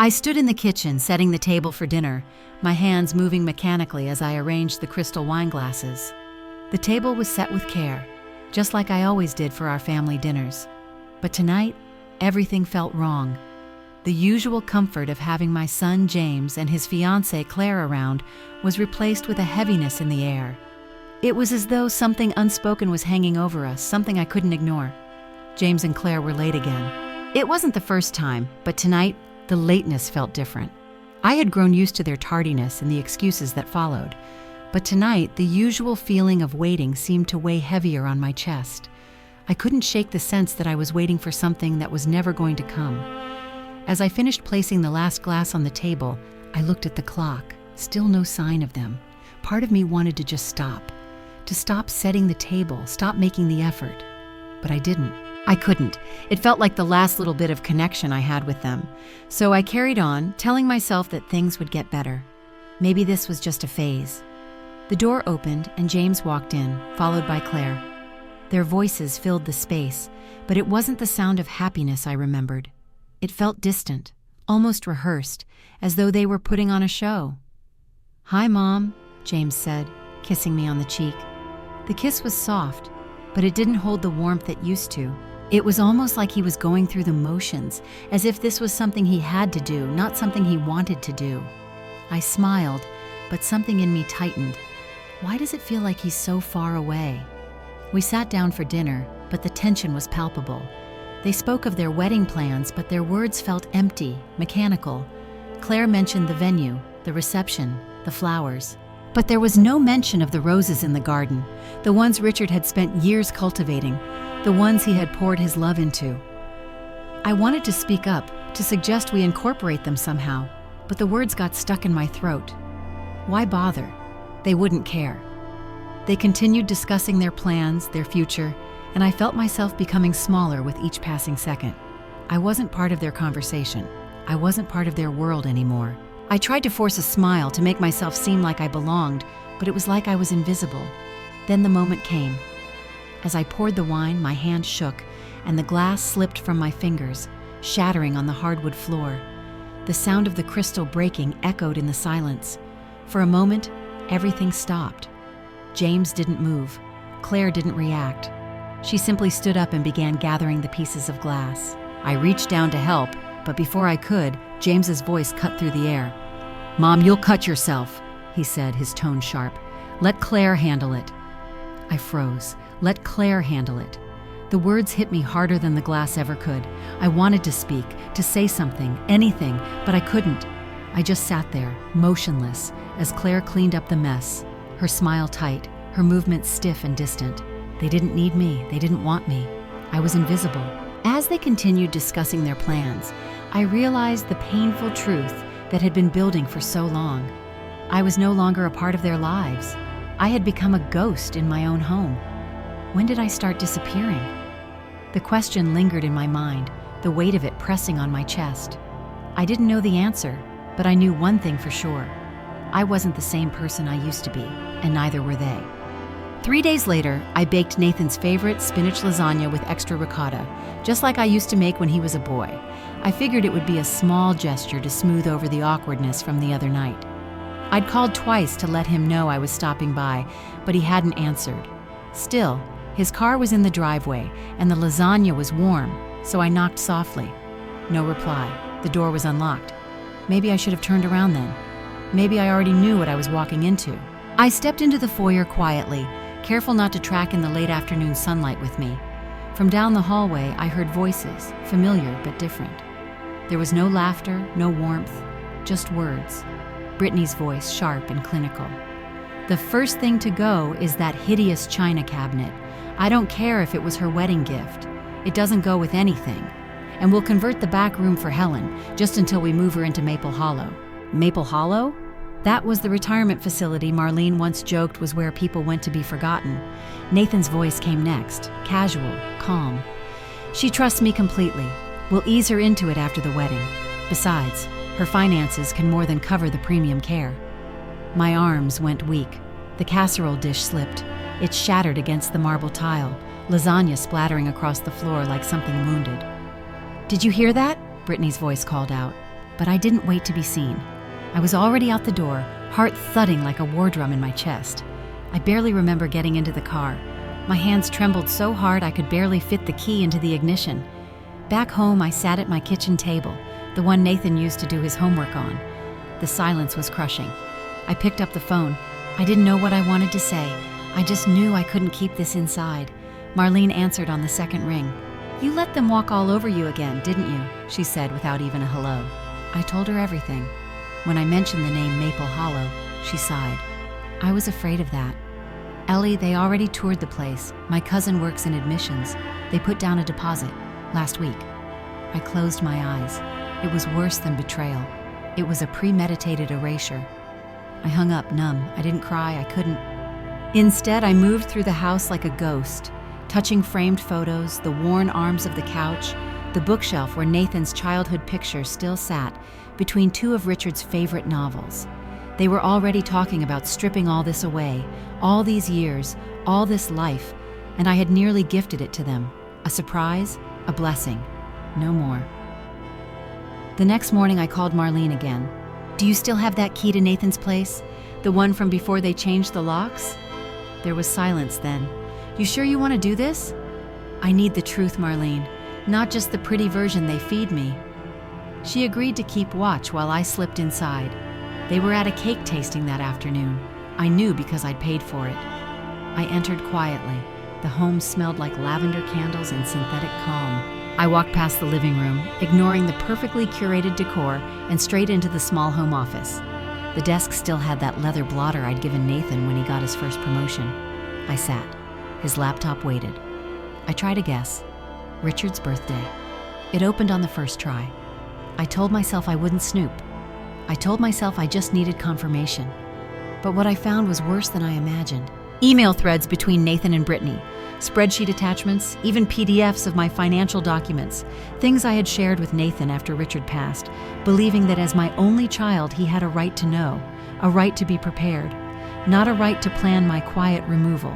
I stood in the kitchen, setting the table for dinner, my hands moving mechanically as I arranged the crystal wine glasses. The table was set with care, just like I always did for our family dinners. But tonight, everything felt wrong. The usual comfort of having my son James and his fiancée Claire around was replaced with a heaviness in the air. It was as though something unspoken was hanging over us, something I couldn't ignore. James and Claire were late again. It wasn't the first time, but tonight, the lateness felt different. I had grown used to their tardiness and the excuses that followed, but tonight, the usual feeling of waiting seemed to weigh heavier on my chest. I couldn't shake the sense that I was waiting for something that was never going to come. As I finished placing the last glass on the table, I looked at the clock. Still no sign of them. Part of me wanted to just stop. To stop setting the table, stop making the effort. But I didn't. I couldn't. It felt like the last little bit of connection I had with them. So I carried on, telling myself that things would get better. Maybe this was just a phase. The door opened and James walked in, followed by Claire. Their voices filled the space, but it wasn't the sound of happiness I remembered. It felt distant, almost rehearsed, as though they were putting on a show. "Hi, Mom," James said, kissing me on the cheek. The kiss was soft, but it didn't hold the warmth it used to. It was almost like he was going through the motions, as if this was something he had to do, not something he wanted to do. I smiled, but something in me tightened. Why does it feel like he's so far away? We sat down for dinner, but the tension was palpable. They spoke of their wedding plans, but their words felt empty, mechanical. Claire mentioned the venue, the reception, the flowers. But there was no mention of the roses in the garden, the ones Richard had spent years cultivating, the ones he had poured his love into. I wanted to speak up, to suggest we incorporate them somehow, but the words got stuck in my throat. Why bother? They wouldn't care. They continued discussing their plans, their future, and I felt myself becoming smaller with each passing second. I wasn't part of their conversation. I wasn't part of their world anymore. I tried to force a smile to make myself seem like I belonged, but it was like I was invisible. Then the moment came. As I poured the wine, my hand shook, and the glass slipped from my fingers, shattering on the hardwood floor. The sound of the crystal breaking echoed in the silence. For a moment, everything stopped. James didn't move. Claire didn't react. She simply stood up and began gathering the pieces of glass. I reached down to help, but before I could, James's voice cut through the air. "Mom, you'll cut yourself," he said, his tone sharp. "Let Claire handle it." I froze. Let Claire handle it. The words hit me harder than the glass ever could. I wanted to speak, to say something, anything, but I couldn't. I just sat there, motionless, as Claire cleaned up the mess, her smile tight, her movements stiff and distant. They didn't need me. They didn't want me. I was invisible. As they continued discussing their plans, I realized the painful truth that had been building for so long. I was no longer a part of their lives. I had become a ghost in my own home. When did I start disappearing? The question lingered in my mind, the weight of it pressing on my chest. I didn't know the answer, but I knew one thing for sure. I wasn't the same person I used to be, and neither were they. 3 days later, I baked Nathan's favorite spinach lasagna with extra ricotta, just like I used to make when he was a boy. I figured it would be a small gesture to smooth over the awkwardness from the other night. I'd called twice to let him know I was stopping by, but he hadn't answered. Still, his car was in the driveway, and the lasagna was warm, so I knocked softly. No reply. The door was unlocked. Maybe I should have turned around then. Maybe I already knew what I was walking into. I stepped into the foyer quietly, careful not to track in the late afternoon sunlight with me. From down the hallway, I heard voices, familiar but different. There was no laughter, no warmth, just words. Brittany's voice, sharp and clinical. "The first thing to go is that hideous china cabinet. I don't care if it was her wedding gift. It doesn't go with anything. And we'll convert the back room for Helen, just until we move her into Maple Hollow." Maple Hollow? That was the retirement facility Marlene once joked was where people went to be forgotten. Nathan's voice came next, casual, calm. "She trusts me completely. We'll ease her into it after the wedding. Besides, her finances can more than cover the premium care." My arms went weak. The casserole dish slipped. It shattered against the marble tile, lasagna splattering across the floor like something wounded. "Did you hear that?" Brittany's voice called out. But I didn't wait to be seen. I was already out the door, heart thudding like a war drum in my chest. I barely remember getting into the car. My hands trembled so hard I could barely fit the key into the ignition. Back home, I sat at my kitchen table, the one Nathan used to do his homework on. The silence was crushing. I picked up the phone. I didn't know what I wanted to say. I just knew I couldn't keep this inside. Marlene answered on the second ring. "You let them walk all over you again, didn't you?" she said without even a hello. I told her everything. When I mentioned the name Maple Hollow, she sighed. I was afraid of that. "Ellie, they already toured the place. My cousin works in admissions. They put down a deposit last week." I closed my eyes. It was worse than betrayal. It was a premeditated erasure. I hung up, numb. I didn't cry, I couldn't. Instead, I moved through the house like a ghost, touching framed photos, the worn arms of the couch, the bookshelf where Nathan's childhood picture still sat, between two of Richard's favorite novels. They were already talking about stripping all this away, all these years, all this life, and I had nearly gifted it to them. A surprise, a blessing. No more. The next morning I called Marlene again. "Do you still have that key to Nathan's place? The one from before they changed the locks?" There was silence then. "You sure you want to do this?" "I need the truth, Marlene, not just the pretty version they feed me." She agreed to keep watch while I slipped inside. They were at a cake tasting that afternoon. I knew because I'd paid for it. I entered quietly. The home smelled like lavender candles and synthetic calm. I walked past the living room, ignoring the perfectly curated decor, and straight into the small home office. The desk still had that leather blotter I'd given Nathan when he got his first promotion. I sat. His laptop waited. I tried a guess. Richard's birthday. It opened on the first try. I told myself I wouldn't snoop. I told myself I just needed confirmation. But what I found was worse than I imagined. Email threads between Nathan and Brittany, spreadsheet attachments, even PDFs of my financial documents, things I had shared with Nathan after Richard passed, believing that as my only child he had a right to know, a right to be prepared, not a right to plan my quiet removal.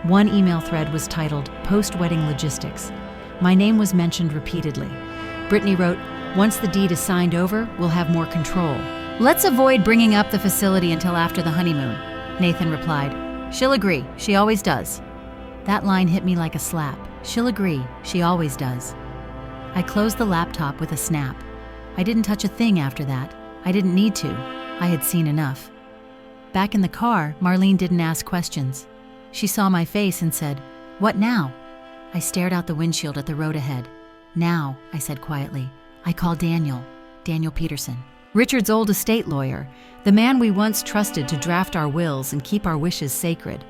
One email thread was titled Post-Wedding Logistics. My name was mentioned repeatedly. Brittany wrote, "Once the deed is signed over, we'll have more control. Let's avoid bringing up the facility until after the honeymoon." Nathan replied, "She'll agree, she always does." That line hit me like a slap. She'll agree, she always does. I closed the laptop with a snap. I didn't touch a thing after that. I didn't need to. I had seen enough. Back in the car, Marlene didn't ask questions. She saw my face and said, "What now?" I stared out the windshield at the road ahead. "Now," I said quietly, "I call Daniel Peterson. Richard's old estate lawyer, the man we once trusted to draft our wills and keep our wishes sacred.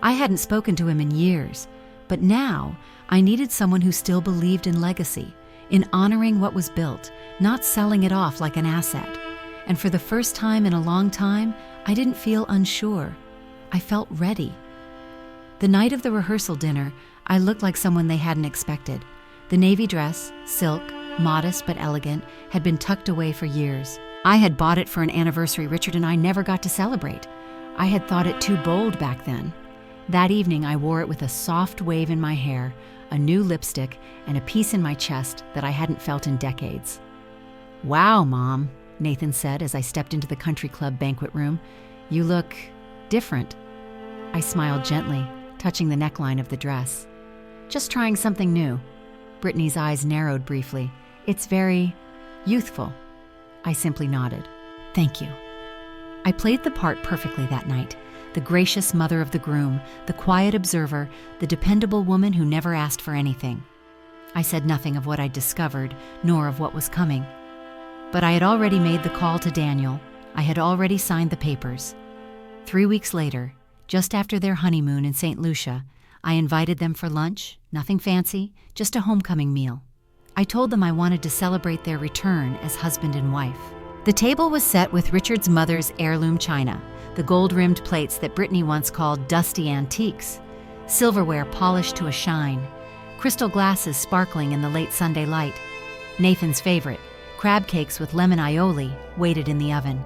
I hadn't spoken to him in years, but now I needed someone who still believed in legacy, in honoring what was built, not selling it off like an asset. And for the first time in a long time, I didn't feel unsure. I felt ready. The night of the rehearsal dinner, I looked like someone they hadn't expected. The navy dress, silk, modest but elegant, had been tucked away for years. I had bought it for an anniversary Richard and I never got to celebrate. I had thought it too bold back then. That evening, I wore it with a soft wave in my hair, a new lipstick, and a peace in my chest that I hadn't felt in decades. "Wow, Mom," Nathan said as I stepped into the country club banquet room. "You look different." I smiled gently, touching the neckline of the dress. "Just trying something new." Brittany's eyes narrowed briefly. "It's very youthful." I simply nodded. "Thank you." I played the part perfectly that night. The gracious mother of the groom, the quiet observer, the dependable woman who never asked for anything. I said nothing of what I'd discovered, nor of what was coming. But I had already made the call to Daniel. I had already signed the papers. 3 weeks later, just after their honeymoon in St. Lucia, I invited them for lunch, nothing fancy, just a homecoming meal. I told them I wanted to celebrate their return as husband and wife. The table was set with Richard's mother's heirloom china, the gold-rimmed plates that Brittany once called dusty antiques, silverware polished to a shine, crystal glasses sparkling in the late Sunday light. Nathan's favorite, crab cakes with lemon aioli, waited in the oven.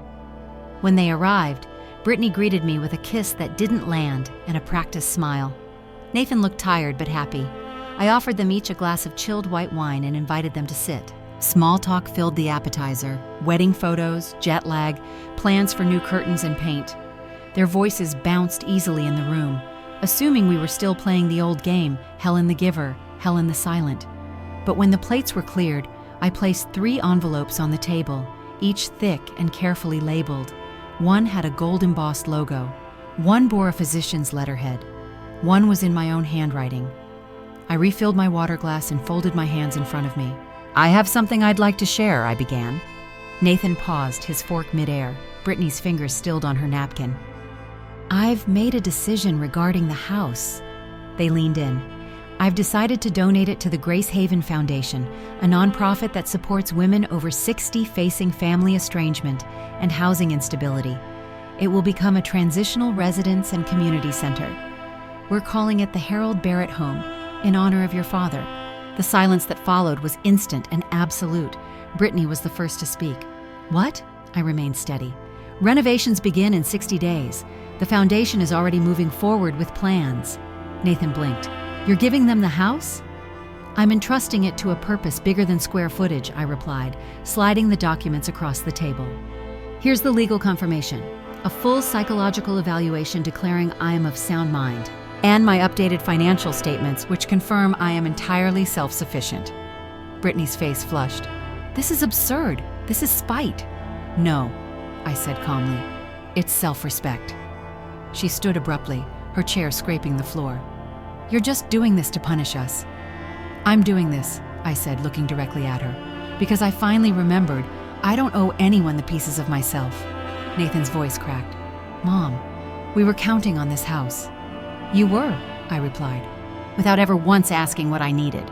When they arrived, Brittany greeted me with a kiss that didn't land and a practiced smile. Nathan looked tired but happy. I offered them each a glass of chilled white wine and invited them to sit. Small talk filled the appetizer, wedding photos, jet lag, plans for new curtains and paint. Their voices bounced easily in the room, assuming we were still playing the old game, Helen the Giver, Helen the Silent. But when the plates were cleared, I placed 3 envelopes on the table, each thick and carefully labeled. One had a gold-embossed logo. One bore a physician's letterhead. One was in my own handwriting. I refilled my water glass and folded my hands in front of me. "I have something I'd like to share," I began. Nathan paused, his fork midair, Brittany's fingers stilled on her napkin. "I've made a decision regarding the house." They leaned in. "I've decided to donate it to the Grace Haven Foundation, a nonprofit that supports women over 60 facing family estrangement and housing instability. It will become a transitional residence and community center. We're calling it the Harold Barrett Home, in honor of your father." The silence that followed was instant and absolute. Brittany was the first to speak. "What?" I remained steady. "Renovations begin in 60 days. The foundation is already moving forward with plans." Nathan blinked. "You're giving them the house?" "I'm entrusting it to a purpose bigger than square footage," I replied, sliding the documents across the table. "Here's the legal confirmation. A full psychological evaluation declaring I am of sound mind, and my updated financial statements which confirm I am entirely self-sufficient." Brittany's face flushed. "This is absurd. This is spite." "No," I said calmly. "It's self-respect." She stood abruptly, her chair scraping the floor. "You're just doing this to punish us." "I'm doing this," I said, looking directly at her, "because I finally remembered I don't owe anyone the pieces of myself." Nathan's voice cracked. "Mom, we were counting on this house." "You were," I replied, without ever once asking what I needed.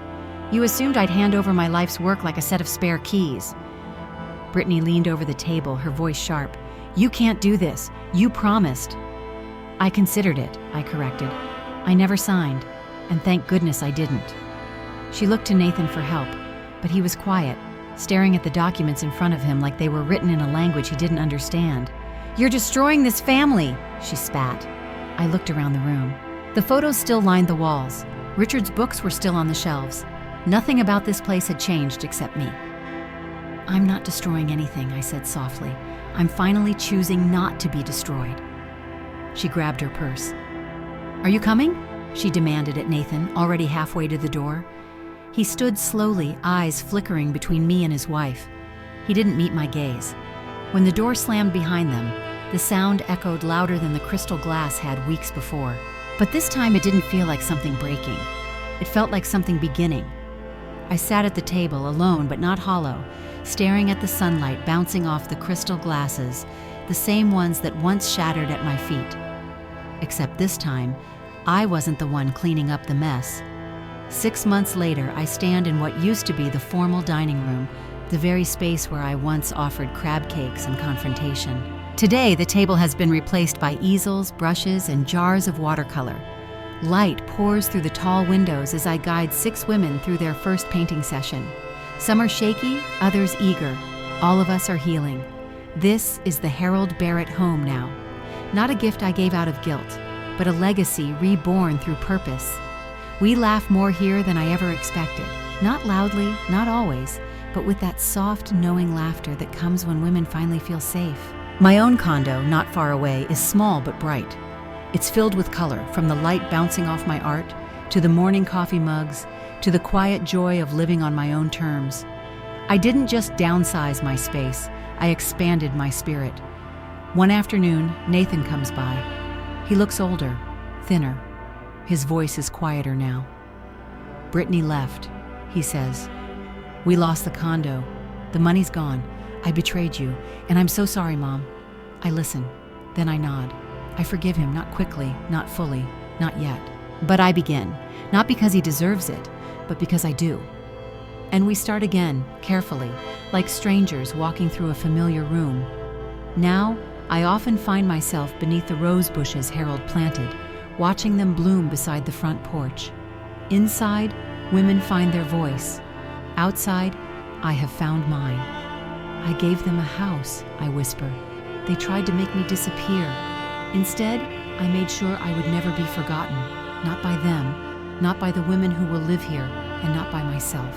"You assumed I'd hand over my life's work like a set of spare keys." Brittany leaned over the table, her voice sharp. "You can't do this. You promised." "I considered it," I corrected. "I never signed, and thank goodness I didn't." She looked to Nathan for help, but he was quiet, staring at the documents in front of him like they were written in a language he didn't understand. "You're destroying this family," she spat. I looked around the room. The photos still lined the walls. Richard's books were still on the shelves. Nothing about this place had changed except me. "I'm not destroying anything," I said softly. "I'm finally choosing not to be destroyed." She grabbed her purse. "Are you coming?" she demanded at Nathan, already halfway to the door. He stood slowly, eyes flickering between me and his wife. He didn't meet my gaze. When the door slammed behind them, the sound echoed louder than the crystal glass had weeks before. But this time it didn't feel like something breaking. It felt like something beginning. I sat at the table, alone but not hollow, staring at the sunlight bouncing off the crystal glasses, the same ones that once shattered at my feet. Except this time, I wasn't the one cleaning up the mess. 6 months later, I stand in what used to be the formal dining room, the very space where I once offered crab cakes and confrontation. Today, the table has been replaced by easels, brushes, and jars of watercolor. Light pours through the tall windows as I guide 6 women through their first painting session. Some are shaky, others eager. All of us are healing. This is the Harold Barrett home now. Not a gift I gave out of guilt, but a legacy reborn through purpose. We laugh more here than I ever expected. Not loudly, not always, but with that soft, knowing laughter that comes when women finally feel safe. My own condo, not far away, is small but bright. It's filled with color, from the light bouncing off my art, to the morning coffee mugs, to the quiet joy of living on my own terms. I didn't just downsize my space, I expanded my spirit. One afternoon, Nathan comes by. He looks older, thinner. His voice is quieter now. "Brittany left," he says. "We lost the condo. The money's gone. I betrayed you, and I'm so sorry, Mom." I listen, then I nod. I forgive him, not quickly, not fully, not yet. But I begin, not because he deserves it, but because I do. And we start again, carefully, like strangers walking through a familiar room. Now, I often find myself beneath the rose bushes Harold planted, watching them bloom beside the front porch. Inside, women find their voice. Outside, I have found mine. "I gave them a house," I whisper. "They tried to make me disappear. Instead, I made sure I would never be forgotten. Not by them, not by the women who will live here, and not by myself."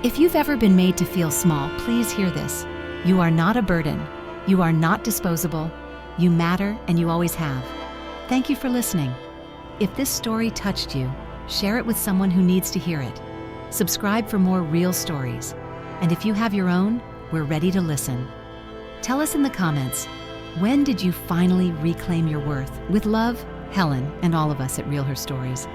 If you've ever been made to feel small, please hear this. You are not a burden. You are not disposable. You matter, and you always have. Thank you for listening. If this story touched you, share it with someone who needs to hear it. Subscribe for more real stories. And if you have your own, we're ready to listen. Tell us in the comments, when did you finally reclaim your worth? With love, Helen and all of us at Real Her Stories.